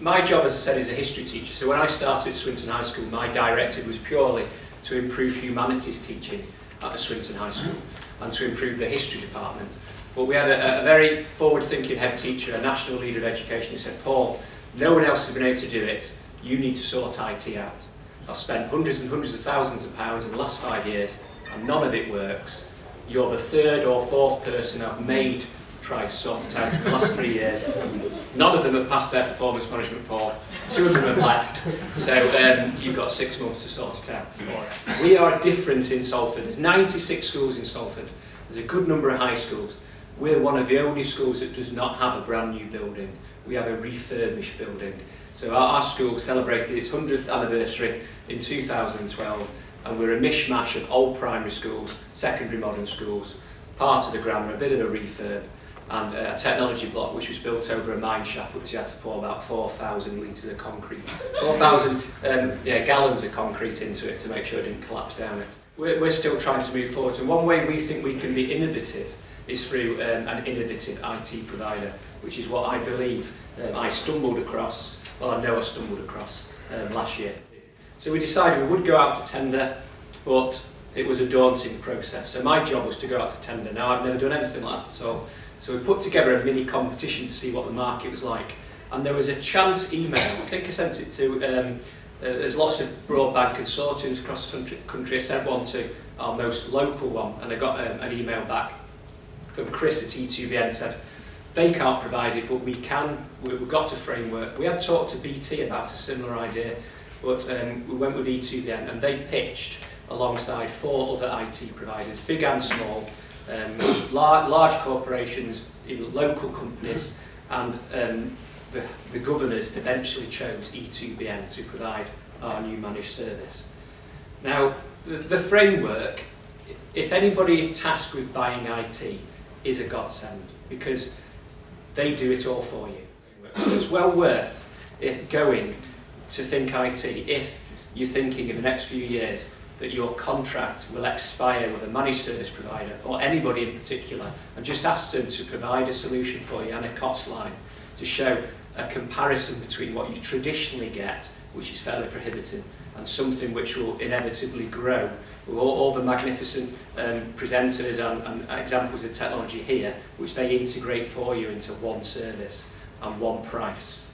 My job, as I said, is a history teacher. So when I started at Swinton High School, my directive was purely to improve humanities teaching at the Swinton High School and to improve the history department. But we had a very forward-thinking head teacher, a national leader of education, who said, "Paul, no one else has been able to do it. You need to sort IT out. I've spent hundreds and hundreds of thousands of pounds in the last 5 years and none of it works. You're the third or fourth person I've made try to sort it out in the last 3 years. None of them have passed their performance management, Paul. 2 of them have left. So you've got 6 months to sort it out." We are different in Salford. There's 96 schools in Salford. There's a good number of high schools. We're one of the only schools that does not have a brand new building. We have a refurbished building. So our school celebrated its 100th anniversary in 2012, and we're a mishmash of old primary schools, secondary modern schools, part of the grammar, a bit of a refurb, and a technology block which was built over a mine shaft which had to pour about 4,000 litres of concrete, 4,000 gallons of concrete into it to make sure it didn't collapse down it. We're still trying to move forward, and one way we think we can be innovative is through an innovative IT provider, which is what I believe I stumbled across last year. So we decided we would go out to tender, but it was a daunting process. So my job was to go out to tender. Now, I've never done anything like that, so we put together a mini competition to see what the market was like. And there was a chance email, I think I sent it to, there's lots of broadband consortiums across the country. I sent one to our most local one, and I got an email back from Chris at E2BN, said, they can't provide it, but we can. We've got a framework. We had talked to BT about a similar idea, but we went with E2BN, and they pitched alongside 4 other IT providers, big and small, large corporations, even local companies, and the governors eventually chose E2BN to provide our new managed service. Now, the framework, if anybody is tasked with buying IT, is a godsend, because they do it all for you. So it's well worth it going to Think IT if you're thinking in the next few years that your contract will expire with a managed service provider or anybody in particular, and just ask them to provide a solution for you and a cost line to show a comparison between what you traditionally get, which is fairly prohibitive, and something which will inevitably grow. With all the magnificent presenters and examples of technology here, which they integrate for you into one service and one price.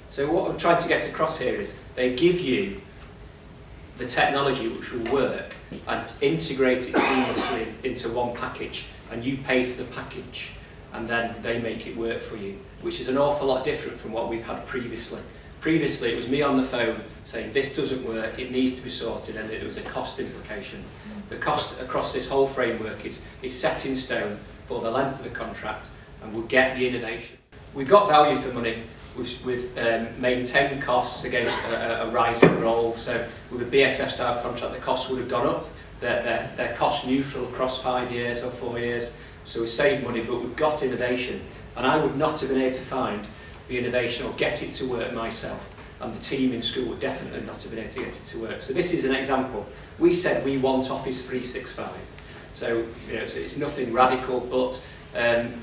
So what I'm trying to get across here is they give you the technology which will work and integrate it seamlessly into one package, and you pay for the package, and then they make it work for you, which is an awful lot different from what we've had previously. Previously, it was me on the phone saying, this doesn't work, it needs to be sorted, and it was a cost implication. The cost across this whole framework is set in stone for the length of the contract, and we'll get the innovation. We've got value for money. We've maintained costs against a rising roll. So with a BSF style contract, the costs would have gone up. They're cost neutral across 5 years or 4 years. So we save money, but we've got innovation. And I would not have been able to find the innovation or get it to work myself. And the team in school would definitely not have been able to get it to work. So this is an example. We said we want Office 365. So it's nothing radical, but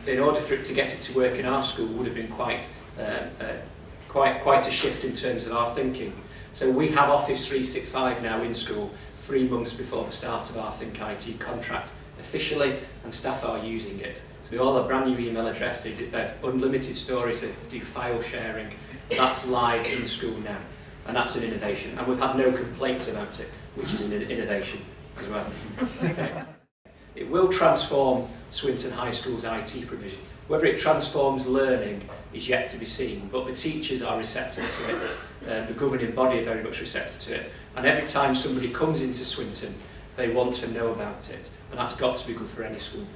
in order for it to get it to work in our school would have been quite a shift in terms of our thinking. So we have Office 365 now in school 3 months before the start of our Think IT contract officially, and staff are using it. So they all have a brand new email address, they have unlimited stories, they do file sharing. That's live in school now, and that's an innovation. And we've had no complaints about it, which is an innovation as well. Okay. It will transform Swinton High School's IT provision. Whether it transforms learning is yet to be seen, but the teachers are receptive to it, the governing body are very much receptive to it, and every time somebody comes into Swinton, they want to know about it, and that's got to be good for any school.